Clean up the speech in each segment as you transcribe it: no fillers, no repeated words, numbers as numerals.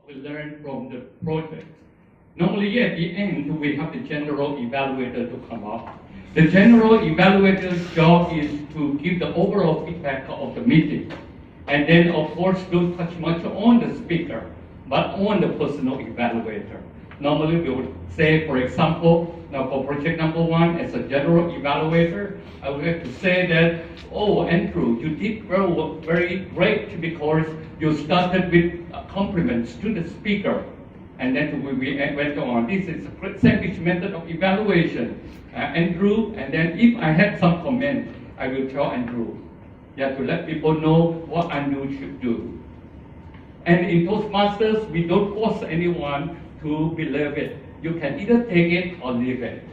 we learn from the project. Normally at the end, we have the general evaluator to come up. The general evaluator's job is to give the overall feedback of the meeting. And then, of course, don't touch much on the speaker, but on the personal evaluator. Normally, we would say, for example, now for project number 1, as a general evaluator, I would like to say that, oh, Andrew, you did very great because you started with compliments to the speaker. And then we went on. This is a sandwich method of evaluation. Andrew, and then if I had some comment, I will tell Andrew. To let people know what Andrew should do. And in Toastmasters, we don't force anyone to believe it. You can either take it or leave it.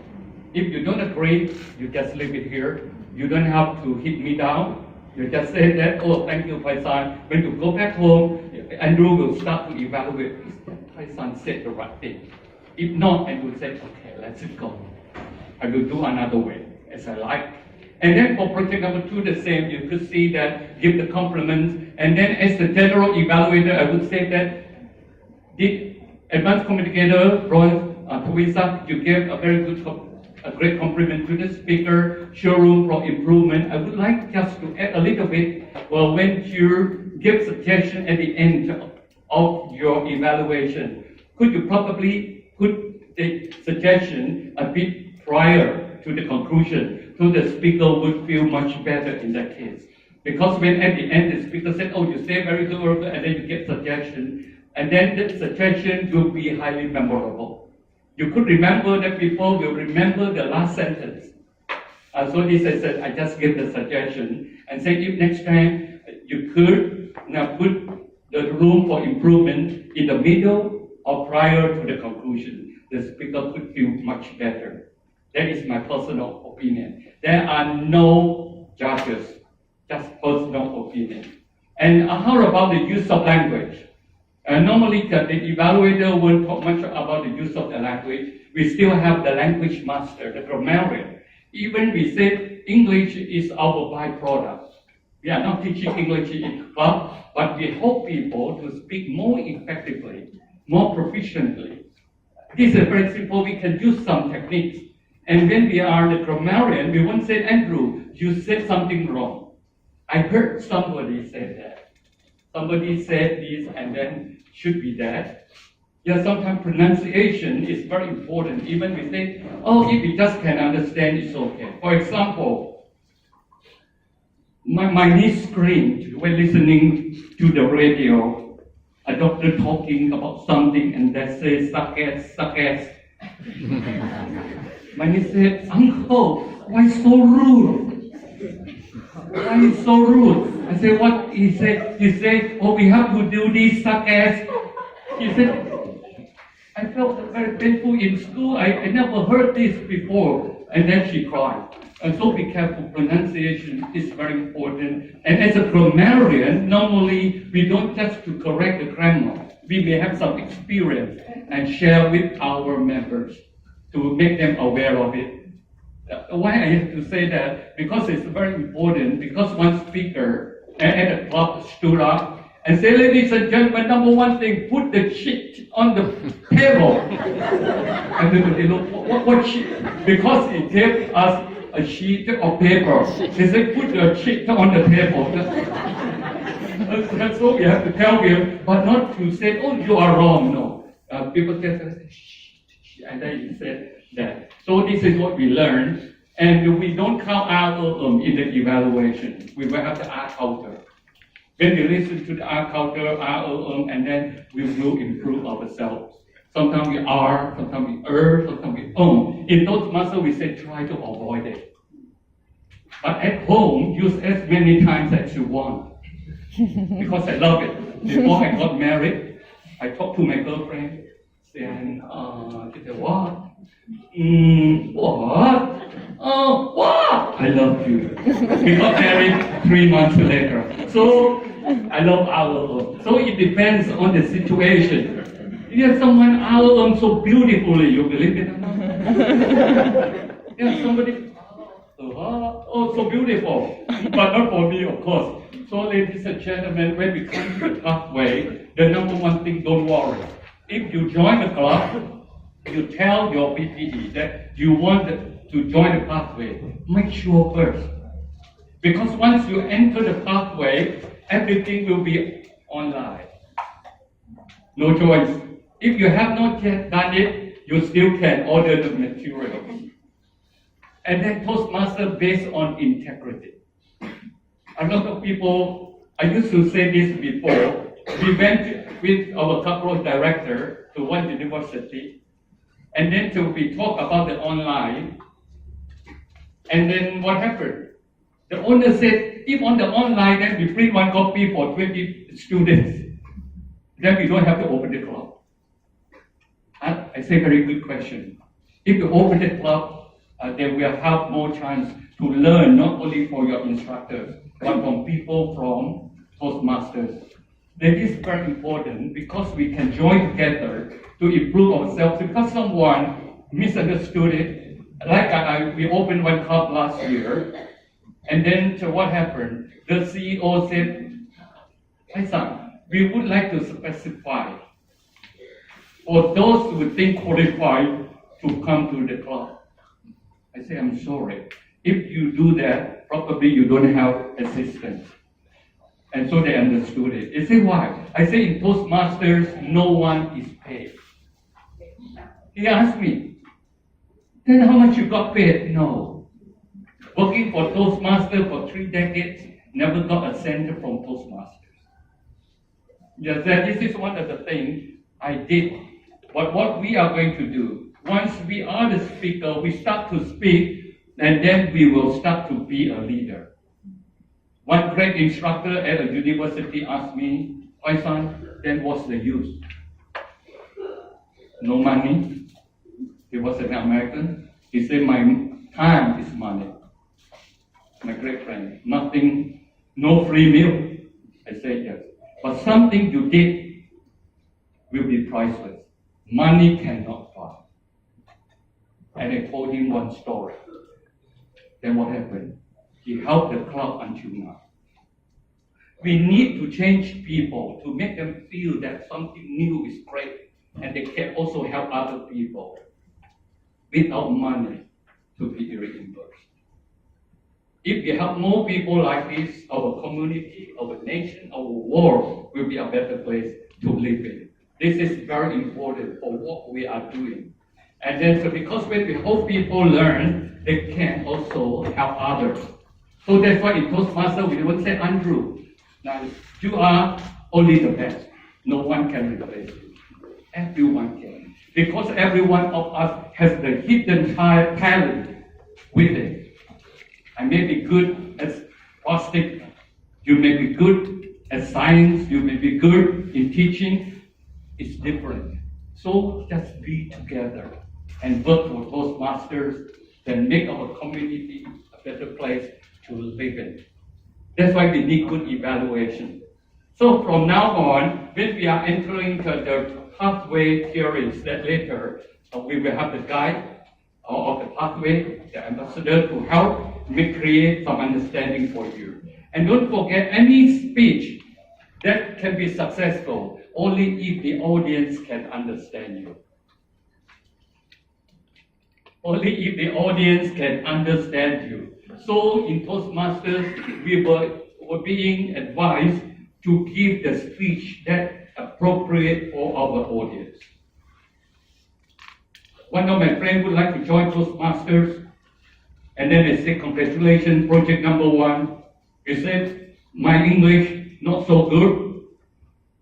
If you don't agree, you just leave it here. You don't have to hit me down. You just say that, oh, thank you, Paisal. When you go back home, Andrew will start to evaluate. Is that Paisal said the right thing? If not, Andrew will say, okay, let's go. I will do another way, as I like. And then for project number 2, the same. You could see that, give the compliments. And then as the general evaluator, I would say that the advanced communicator, Teresa, you gave a very good, a great compliment to the speaker, show room for improvement. I would like just to add a little bit. Well, when you give suggestion at the end of your evaluation, could you probably put the suggestion a bit prior to the conclusion, so the speaker would feel much better in that case. Because when at the end the speaker said, oh, you say very good, and then you get suggestion, and then the suggestion will be highly memorable. You could remember that people will remember the last sentence. So this I said, I just give the suggestion, and say if next time you could now put the room for improvement in the middle or prior to the conclusion, the speaker could feel much better. That is my personal opinion. There are no judges, just personal opinion. And how about the use of language? Normally, the evaluator won't talk much about the use of the language. We still have the language master, the grammarian. Even we say English is our byproduct. We are not teaching English in club, but we help people to speak more effectively, more proficiently. This is very simple. We can use some techniques. And when we are the grammarian, we won't say, Andrew, you said something wrong. I heard somebody say that. Somebody said this and then should be that. Sometimes pronunciation is very important. Even we say, oh, if you just can understand, it's okay. For example, my niece screamed when listening to the radio. A doctor talking about something and they say, suck ass. My niece said, Uncle, why so rude? Why is so rude? I said, what? He said, oh, we have to do this, suck ass. He said, I felt very painful in school. I never heard this before. And then she cried. And so be careful, pronunciation is very important. And as a grammarian, normally we don't just to correct the grammar. We may have some experience and share with our members to make them aware of it. Why I have to say that? Because it's very important, because one speaker at a club stood up and said, ladies and gentlemen, number one thing, put the sheet on the table. And they look, what sheet? Because he gave us a sheet of paper. He said, put the sheet on the table. And so we have to tell him, but not to say, oh, you are wrong. No. People say, shh, and then he said that. So this is what we learned. And we don't count our in the evaluation. We will have the R counter. When we listen to the R counter, and then we will improve ourselves. Sometimes we are, sometimes we sometimes we In Toastmasters, we say try to avoid it. But at home, use as many times as you want. Because I love it. Before I got married, I talked to my girlfriend, saying, she said, what? What? What? I love you. We got married 3 months later. So, I love our So it depends on the situation. If you have someone so beautifully, you believe it or not? Somebody, oh, so beautiful. But not for me, of course. So, ladies and gentlemen, when we come to the pathway, the number one thing, don't worry. If you join the club, you tell your PPE that you want to join the pathway. Make sure first. Because once you enter the pathway, everything will be online. No choice. If you have not yet done it, you still can order the materials. And then Toastmasters based on integrity. A lot of people, I used to say this before, we went with our corporate director to one university, and then we talk about the online, and then what happened? The owner said, if on the online, then we print one copy for 20 students, then we don't have to open the club. I say, very good question. If you open the club, then we have more chance to learn, not only for your instructors, but from people from Toastmasters. That is very important because we can join together to improve ourselves. Because someone misunderstood it, like we opened one club last year, and then so what happened? The CEO said, Paisal, we would like to specify for those who think qualified to come to the club. I say, I'm sorry. If you do that, probably you don't have assistance. And so they understood it. They say, why? I say, in Toastmasters, no one is paid. He asked me, then how much you got paid? No. Working for Toastmasters for 3 decades, never got a cent from Toastmasters. Yes, this is one of the things I did. But what we are going to do, once we are the speaker, we start to speak, and then we will start to be a leader. One great instructor at a university asked me, Paisal, then what's the use? No money. He was an American. He said, my time is money. My great friend, nothing, no free meal. I said, yes. But something you did will be priceless. Money cannot buy. And I told him one story. Then what happened? He helped the club until now. We need to change people to make them feel that something new is great, and they can also help other people without money to be reimbursed. If we have more people like this, our community, our nation, our world will be a better place to live in. This is very important for what we are doing. And then, so because when we help people learn, they can also help others. So that's why in Toastmasters, we don't say Andrew. Now, you are only the best. No one can replace you. Everyone can. Because every one of us has the hidden talent with it. I may be good at plastic. You may be good at science. You may be good in teaching. It's different. So just be together and work for Toastmasters, then make our community a better place to live in. That's why we need good evaluation. So from now on, when we are entering the pathway theories, that later we will have the guide of the pathway, the ambassador, to help me create some understanding for you. And don't forget, any speech that can be successful only if the audience can understand you. Only if the audience can understand you. So in Toastmasters, we were being advised to give the speech that appropriate for our audience. One of my friends would like to join Toastmasters, and then they say, congratulations, project number 1. He said, my English not so good,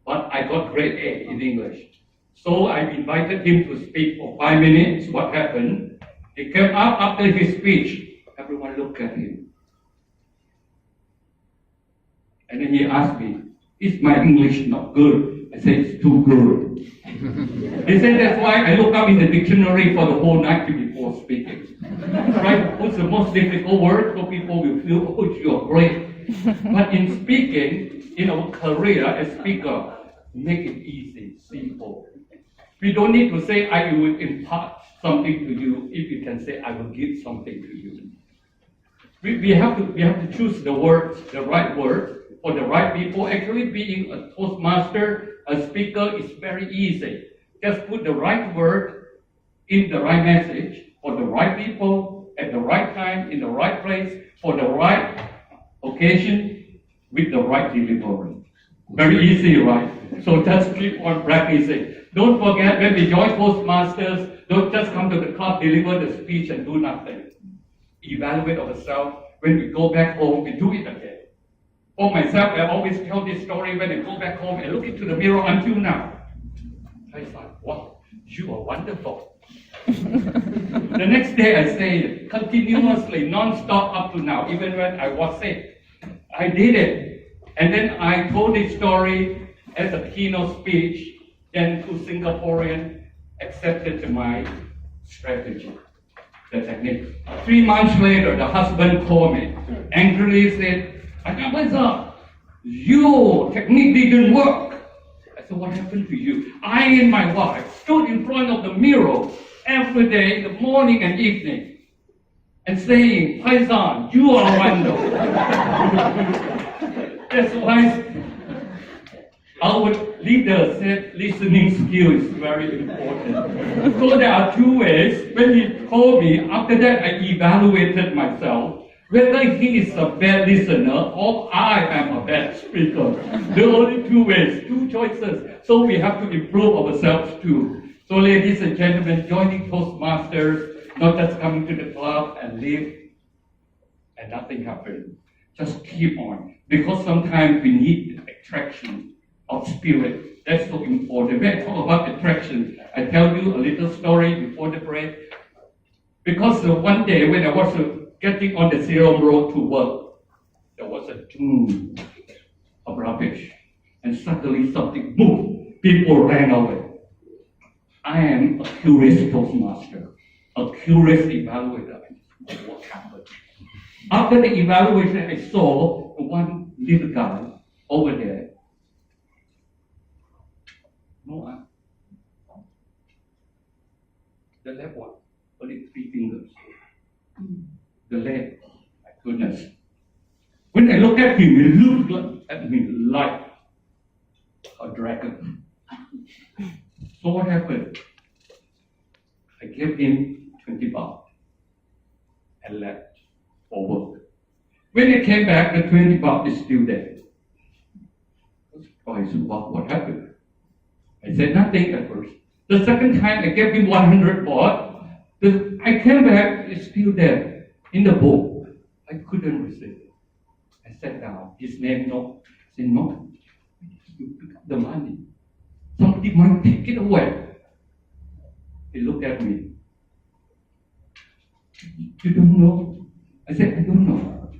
but I got grade A in English. So I invited him to speak for 5 minutes. What happened? He came up after his speech. Everyone looked at him. And then he asked me, is my English not good? I said, it's too good. He said, that's why I look up in the dictionary for the whole night before speaking. Right? What's the most difficult word? So people will feel, oh, you're great. But in speaking, in our career as speaker, make it easy, simple. We don't need to say, I will impart something to you, if you can say, I will give something to you. we have to choose the words, the right words for the right people. Actually, being a Toastmaster, a speaker is very easy. Just put the right word in the right message for the right people at the right time in the right place for the right occasion with the right delivery. Very easy, right? So just keep on practicing. Don't forget, when we join Toastmasters, don't just come to the club, deliver the speech and do nothing. Evaluate ourselves. When we go back home, we do it again. For myself, I always tell this story when I go back home and look into the mirror until now. I thought, wow, you are wonderful. The next day I say it continuously, non-stop up to now, even when I was sick. I did it. And then I told this story as a keynote speech, then two Singaporeans accepted my strategy, the technique. 3 months later, the husband called me, angrily said, Paisal, your technique didn't work. I said, what happened to you? I and my wife stood in front of the mirror every day, in the morning and evening, and saying, Paisal, you are wonderful. That's why our leader said listening skill is very important. So there are two ways. When he told me, after that I evaluated myself, whether he is a bad listener or I am a bad speaker. There are only two ways, two choices. So we have to improve ourselves too. So ladies and gentlemen, joining Toastmasters, not just coming to the club and leave and nothing happens. Just keep on. Because sometimes we need attraction of spirit. That's so important. When I talk about attraction, I tell you a little story before the break. Because one day when I was getting on the Serum Road to work, there was a doom of rubbish. And suddenly something, boom, people ran away. I am a curious Toastmaster, a curious evaluator. What happened? After the evaluation, I saw one little guy over there. No, the left one, only 3 fingers. The left, my goodness. When I look at him, he looked at me like a dragon. So what happened? I gave him 20 baht and left for work. When I came back, the 20 baht is still there. So I said, what happened? I said nothing at first. The second time I gave him 100 baht. I came back, it's still there in the book. I couldn't receive it. I sat down. His name, no. I said, no. You pick up the money. Somebody might take it away. He looked at me. You don't know? I said, I don't know.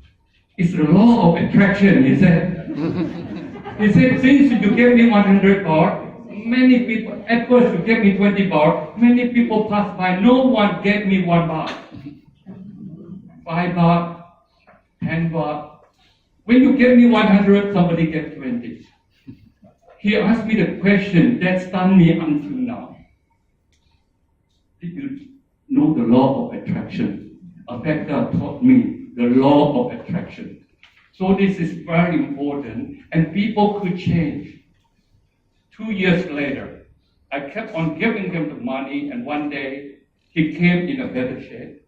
It's the law of attraction, he said. He said, since you gave me 100 baht, many people, at first you gave me 20 baht, many people passed by, no one gave me 1 baht. 5 baht, 10 baht. When you gave me 100, somebody gave 20. He asked me the question that stunned me until now. Did you know the law of attraction? A factor taught me the law of attraction. So this is very important, and people could change. 2 years later, I kept on giving him the money, and one day he came in a better shape.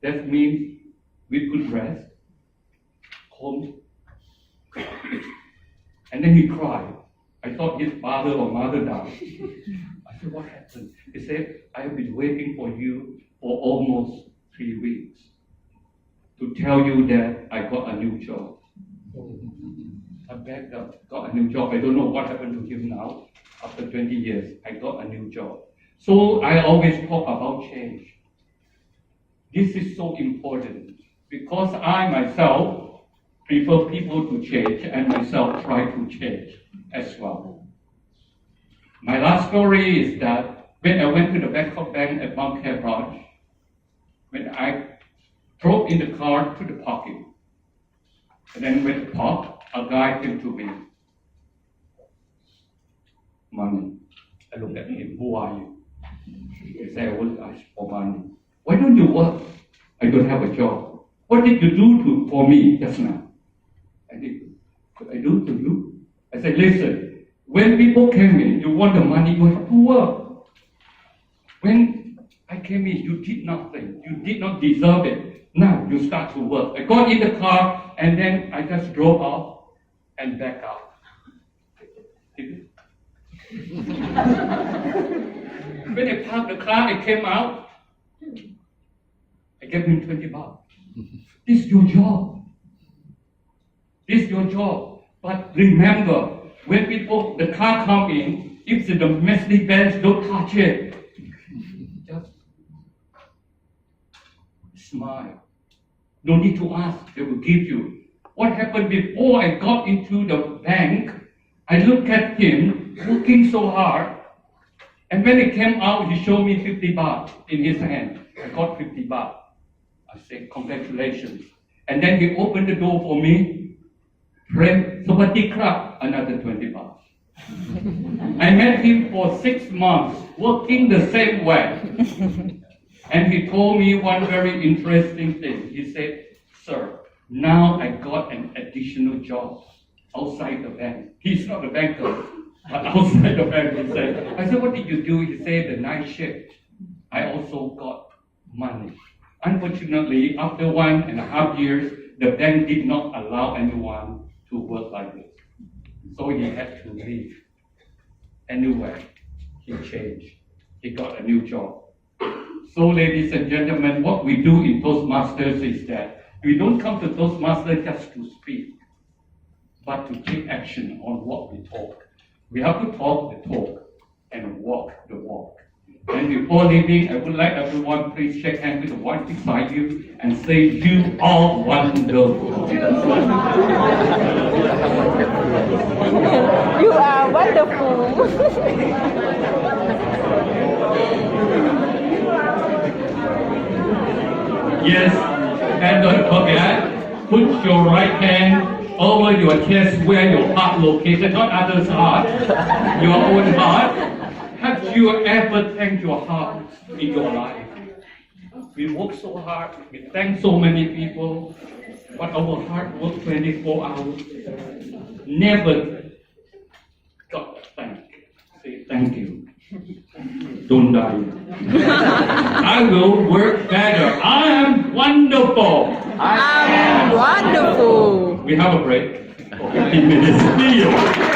That means with good rest, home, and then he cried. I thought his father or mother died. I said, what happened? He said, I have been waiting for you for almost 3 weeks to tell you that I got a new job. I backed up, got a new job. I don't know what happened to him now. After 20 years, I got a new job. So I always talk about change. This is so important because I myself prefer people to change and myself try to change as well. My last story is that when I went to the Bangkok Bank at Mount Care branch, when I drove in the car to the parking, and then when I parked, a guy came to me. Money. I looked at him. Who are you? He said, I will ask for money. Why don't you work? I don't have a job. What did you do for me just now? I did. What I do to you? I said, listen, when people came in, you want the money, you have to work. When I came in, you did nothing. You did not deserve it. Now you start to work. I got in the car and then I just drove off and back out. When I parked the car, I came out. I gave him 20 bucks. This is your job. This is your job. But remember, when people, the car come in, if it's a domestic Benz, don't touch it. Just smile. No need to ask, they will give you. What happened before I got into the bank, I looked at him working so hard, and when he came out, he showed me 50 baht in his hand. I got 50 baht. I said, congratulations. And then he opened the door for me. Friend, Sabati Krab, another 20 baht. I met him for 6 months, working the same way. And he told me one very interesting thing. He said, sir, now I got an additional job outside the bank. He's not a banker, but outside the bank, he said. I said, what did you do? He said, the night shift. I also got money. Unfortunately, after 1.5 years, the bank did not allow anyone to work like this. So he had to leave. Anyway, he changed. He got a new job. So, ladies and gentlemen, what we do in Toastmasters is that we don't come to Toastmasters just to speak, but to take action on what we talk. We have to talk the talk and walk the walk. And before leaving, I would like everyone please shake hands with the one beside you and say, you are wonderful. You are wonderful. Yes, and don't forget, put your right hand over your chest where your heart located, not others' heart, your own heart. Have you ever thanked your heart in your life? We work so hard, we thank so many people, but our heart works 24 hours. Never got a thank. Say thank you. Don't die. I will work better. I am wonderful. I am wonderful. We have a break for 15 minutes. See you.